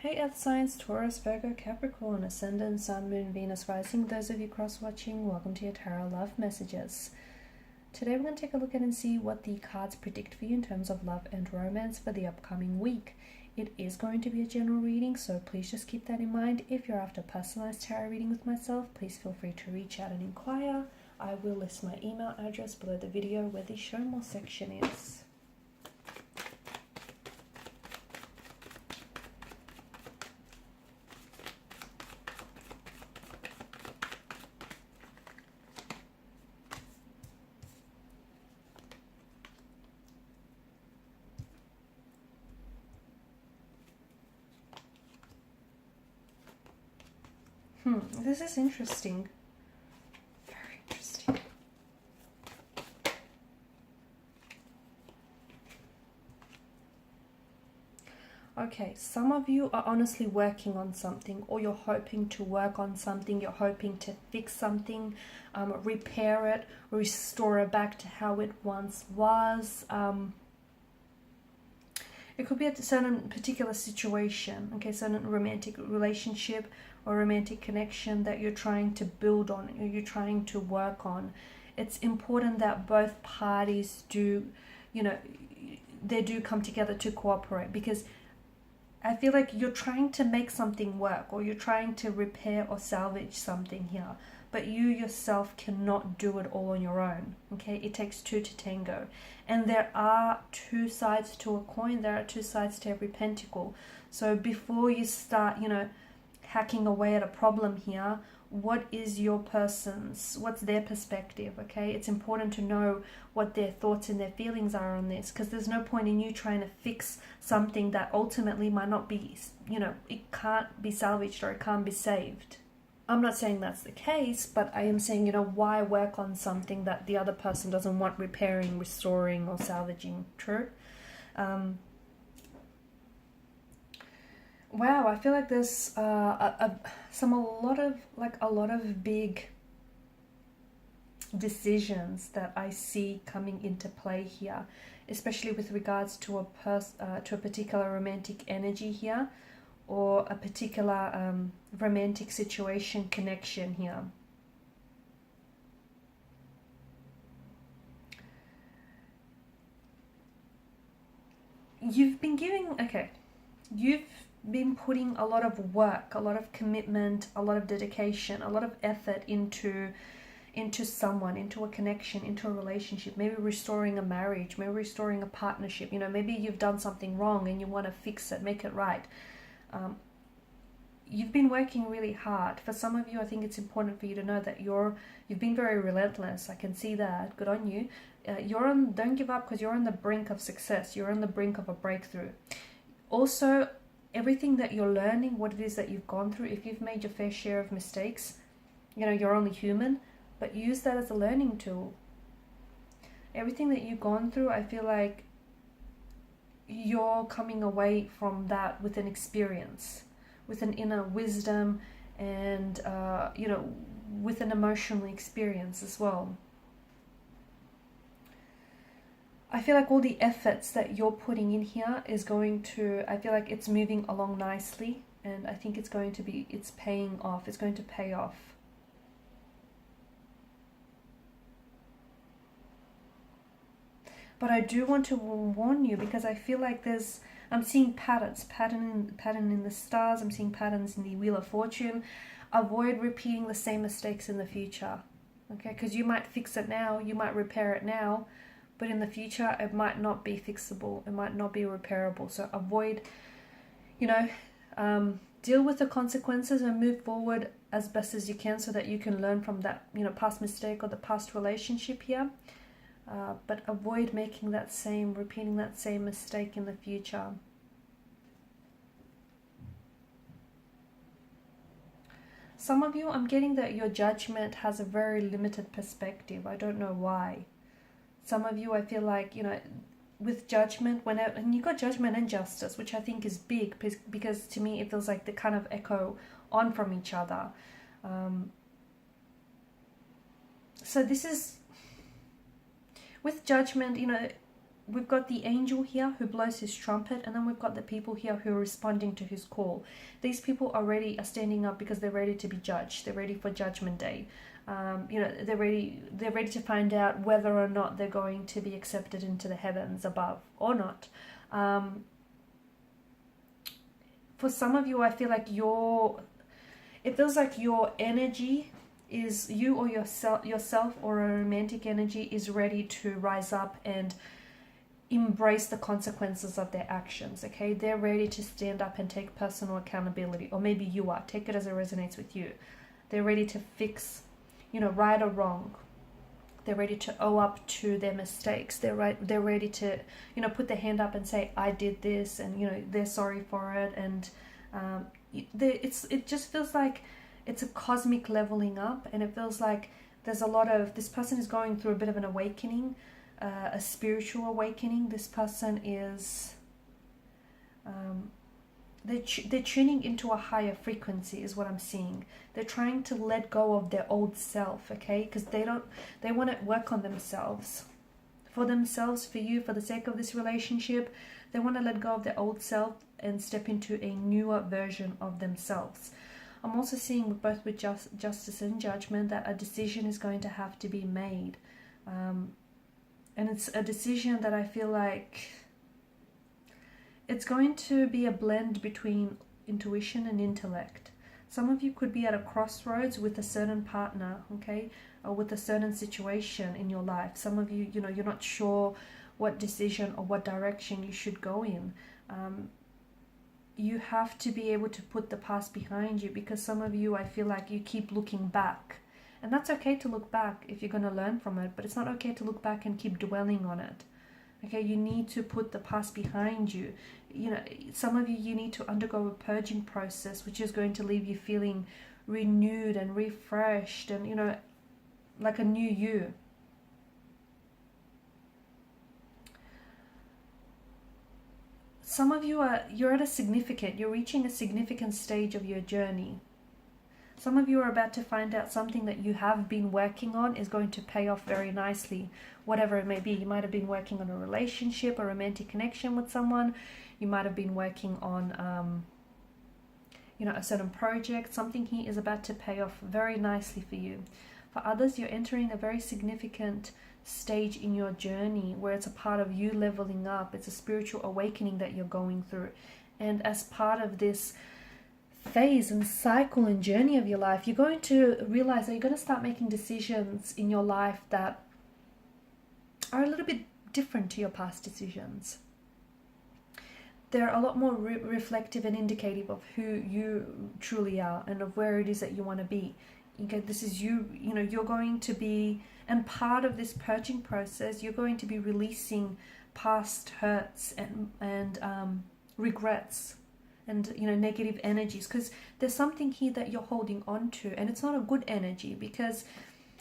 Hey Earth signs, Taurus, Virgo, Capricorn, Ascendant, Sun, Moon, Venus, Rising. Those of you cross-watching, welcome to your Tarot Love Messages. Today we're going to take a look at and see what the cards predict for you in terms of love and romance for the upcoming week. It is going to be a general reading, so please just keep that in mind. If you're after a personalized tarot reading with myself, please feel free to reach out and inquire. I will list my email address below the video where the show more section is. This is interesting. Very interesting. Okay, some of you are honestly working on something, or you're hoping to work on something, you're hoping to fix something, repair it, restore it back to how it once was. It could be a certain particular situation, okay, certain romantic relationship or romantic connection that you're trying to build on, or you're trying to work on. It's important that both parties do, they do come together to cooperate, because I feel like you're trying to make something work, or you're trying to repair or salvage something here, but you yourself cannot do it all on your own, okay? It takes two to tango. And there are two sides to a coin. There are two sides to every pentacle. So before you start, hacking away at a problem here, what is your person's, what's their perspective, okay? It's important to know what their thoughts and their feelings are on this, because there's no point in you trying to fix something that ultimately might not be, it can't be salvaged or it can't be saved. I'm not saying that's the case, but I am saying, why work on something that the other person doesn't want repairing, restoring, or salvaging? True. Wow, I feel like there's a lot of big decisions that I see coming into play here, especially with regards to a particular romantic energy here, or a particular romantic situation connection here. You've been putting a lot of work, a lot of commitment, a lot of dedication, a lot of effort into someone, into a connection, into a relationship, maybe restoring a marriage, maybe restoring a partnership. Maybe you've done something wrong and you want to fix it, make it right. You've been working really hard. For some of you, I think it's important for you to know that you've been very relentless. I can see that. Good on you. Don't give up, because you're on the brink of success. You're on the brink of a breakthrough. Also, everything that you're learning, what it is that you've gone through, if you've made your fair share of mistakes, you're only human, but use that as a learning tool. Everything that you've gone through, I feel like you're coming away from that with an experience, with an inner wisdom, and with an emotional experience as well. I feel like all the efforts that you're putting in here I feel like it's moving along nicely, and I think it's paying off. It's going to pay off. But I do want to warn you, because I feel like I'm seeing pattern in the stars. I'm seeing patterns in the Wheel of Fortune. Avoid repeating the same mistakes in the future, okay? Because you might fix it now, you might repair it now, but in the future it might not be fixable, it might not be repairable. So avoid, deal with the consequences and move forward as best as you can, so that you can learn from that, past mistake or the past relationship here. But avoid repeating that same mistake in the future. Some of you, I'm getting that your judgment has a very limited perspective. I don't know why. Some of you, I feel like, with judgment, and you got judgment and justice, which I think is big, because to me it feels like they kind of echo on from each other. So this is, with judgment, we've got the angel here who blows his trumpet, and then we've got the people here who are responding to his call. These people already are standing up because they're ready to be judged. They're ready for judgment day. They're ready to find out whether or not they're going to be accepted into the heavens above or not. For some of you, I feel like it feels like your energy is, you or yourself or a romantic energy is ready to rise up and embrace the consequences of their actions. Okay, they're ready to stand up and take personal accountability, or maybe you are. Take it as it resonates with you. They're ready to fix, right or wrong. They're ready to owe up to their mistakes. They're ready to, put their hand up and say, I did this, and they're sorry for it. And it just feels like it's a cosmic leveling up, and it feels like there's a lot of, this person is going through a bit of an awakening, a spiritual awakening. This person is, they're tuning into a higher frequency is what I'm seeing. They're trying to let go of their old self, okay? Because they want to work on themselves. For themselves, for you, for the sake of this relationship, they want to let go of their old self and step into a newer version of themselves. I'm also seeing both with justice and judgment that a decision is going to have to be made. And it's a decision that I feel like it's going to be a blend between intuition and intellect. Some of you could be at a crossroads with a certain partner, okay, or with a certain situation in your life. Some of you, you're not sure what decision or what direction you should go in. You have to be able to put the past behind you, because some of you, I feel like you keep looking back. And that's okay to look back if you're going to learn from it, but it's not okay to look back and keep dwelling on it. Okay, you need to put the past behind you. Some of you need to undergo a purging process, which is going to leave you feeling renewed and refreshed and, like a new you. Some of you you're reaching a significant stage of your journey. Some of you are about to find out something that you have been working on is going to pay off very nicely, whatever it may be. You might have been working on a relationship, a romantic connection with someone. You might have been working on, a certain project. Something here is about to pay off very nicely for you. For others, you're entering a very significant stage in your journey where it's a part of you leveling up. It's a spiritual awakening that you're going through. And as part of this phase and cycle and journey of your life, you're going to realize that you're going to start making decisions in your life that are a little bit different to your past decisions. They're a lot more reflective and indicative of who you truly are and of where it is that you want to be. Okay, this is you're going to be, and part of this purging process, you're going to be releasing past hurts and regrets and negative energies, because there's something here that you're holding on to, and it's not a good energy, because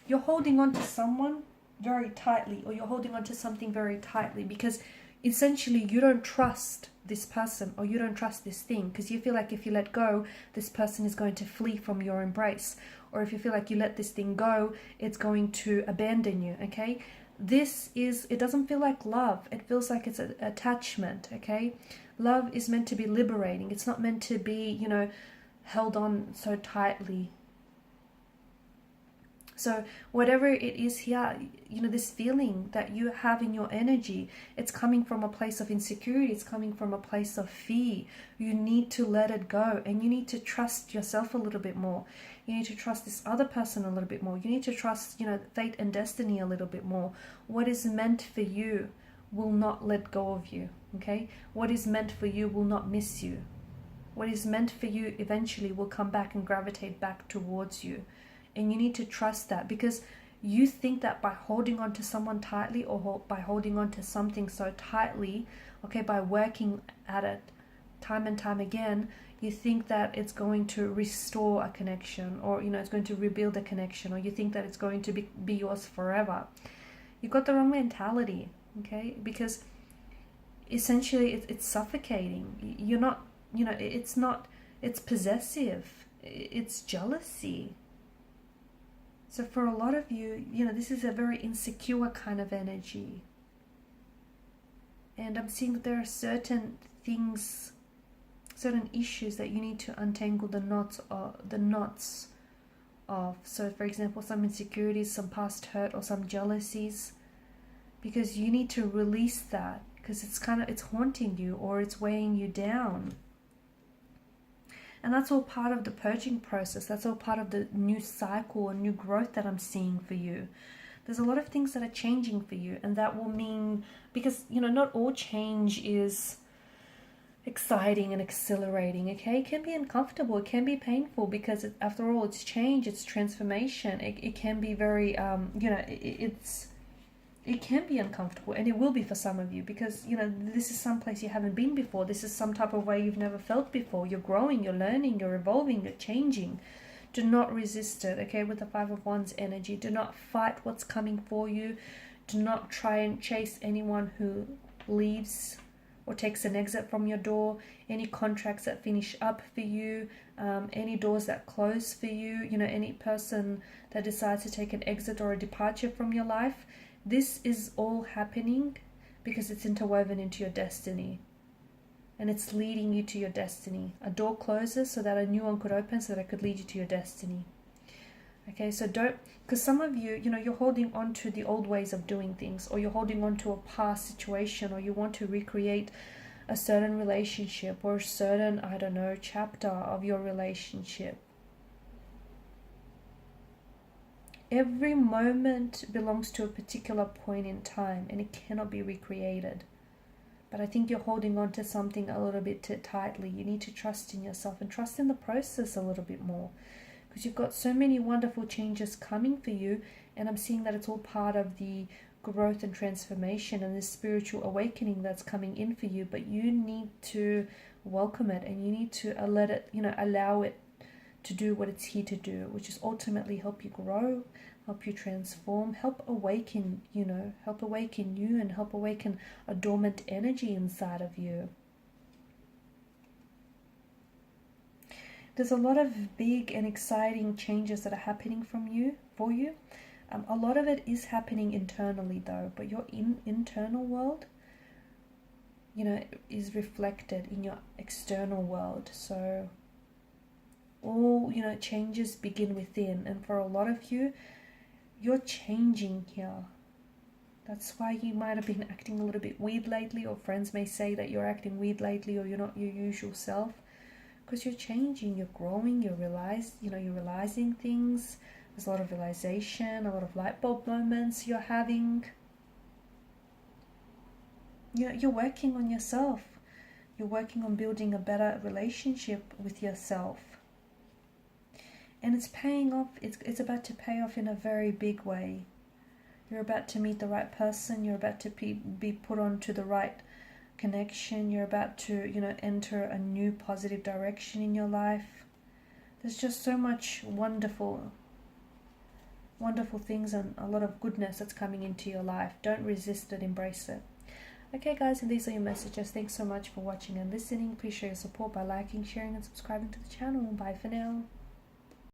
you're holding on to someone very tightly, or you're holding on to something very tightly because essentially you don't trust this person, or you don't trust this thing, because you feel like if you let go, this person is going to flee from your embrace, or if you feel like you let this thing go, it's going to abandon you. Okay, it doesn't feel like love. It feels like it's an attachment. Okay, love is meant to be liberating. It's not meant to be, held on so tightly. So whatever it is here, this feeling that you have in your energy, it's coming from a place of insecurity. It's coming from a place of fear. You need to let it go, and you need to trust yourself a little bit more. You need to trust this other person a little bit more. You need to trust, fate and destiny a little bit more. What is meant for you will not let go of you, okay? What is meant for you will not miss you. What is meant for you eventually will come back and gravitate back towards you. And you need to trust that, because you think that by holding on to someone tightly, or by holding on to something so tightly, okay, by working at it time and time again, you think that it's going to restore a connection, or it's going to rebuild a connection, or you think that it's going to be yours forever. You've got the wrong mentality, okay? Because essentially it's suffocating. You're not, it's possessive, it's jealousy. So for a lot of you, this is a very insecure kind of energy. And I'm seeing that there are certain things, certain issues that you need to untangle the knots of. So for example, some insecurities, some past hurt, or some jealousies, because you need to release that, because it's haunting you, or it's weighing you down. And that's all part of the purging process. That's all part of the new cycle or new growth that I'm seeing for you. There's a lot of things that are changing for you, and that will mean, because, you know, not all change is exciting and exhilarating, okay? It can be uncomfortable, it can be painful, because after all, it's change, it's transformation. It can be very, you know, it can be uncomfortable, and it will be for some of you, because, you know, this is some place you haven't been before. This is some type of way you've never felt before. You're growing, you're learning, you're evolving, you're changing. Do not resist it, okay? With the Five of Wands energy, do not fight what's coming for you. Do not try and chase anyone who leaves or takes an exit from your door, any contracts that finish up for you, any doors that close for you, you know, any person that decides to take an exit or a departure from your life. This is all happening because it's interwoven into your destiny, and it's leading you to your destiny. A door closes so that a new one could open, so that it could lead you to your destiny. Okay, so don't, because some of you, you know, you're holding on to the old ways of doing things, or you're holding on to a past situation, or you want to recreate a certain relationship or a certain, I don't know, chapter of your relationship. Every moment belongs to a particular point in time, and it cannot be recreated. But I think you're holding on to something a little bit too tightly. You need to trust in yourself and trust in the process a little bit more, because you've got so many wonderful changes coming for you, and I'm seeing that it's all part of the growth and transformation and this spiritual awakening that's coming in for you. But you need to welcome it, and you need to let it, you know, allow it to do what it's here to do, which is ultimately help you grow, help you transform, help awaken, you know, help awaken you, and help awaken a dormant energy inside of you. There's a lot of big and exciting changes that are happening for you. A lot of it is happening internally though, but your internal world, you know, is reflected in your external world. So all, you know, changes begin within, and for a lot of you, you're changing here. That's why you might have been acting a little bit weird lately, or friends may say that you're acting weird lately, or you're not your usual self, because you're changing, you're growing, you're realizing things. There's a lot of realization, a lot of light bulb moments you're having. You're working on yourself. You're working on building a better relationship with yourself. And it's paying off. It's about to pay off in a very big way. You're about to meet the right person. You're about to be put onto the right connection. You're about to, you know, enter a new positive direction in your life. There's just so much wonderful things and a lot of goodness that's coming into your life. Don't resist it, embrace it. Okay guys, and these are your messages. Thanks so much for watching and listening. Please show your support by liking, sharing and subscribing to the channel. Bye for now.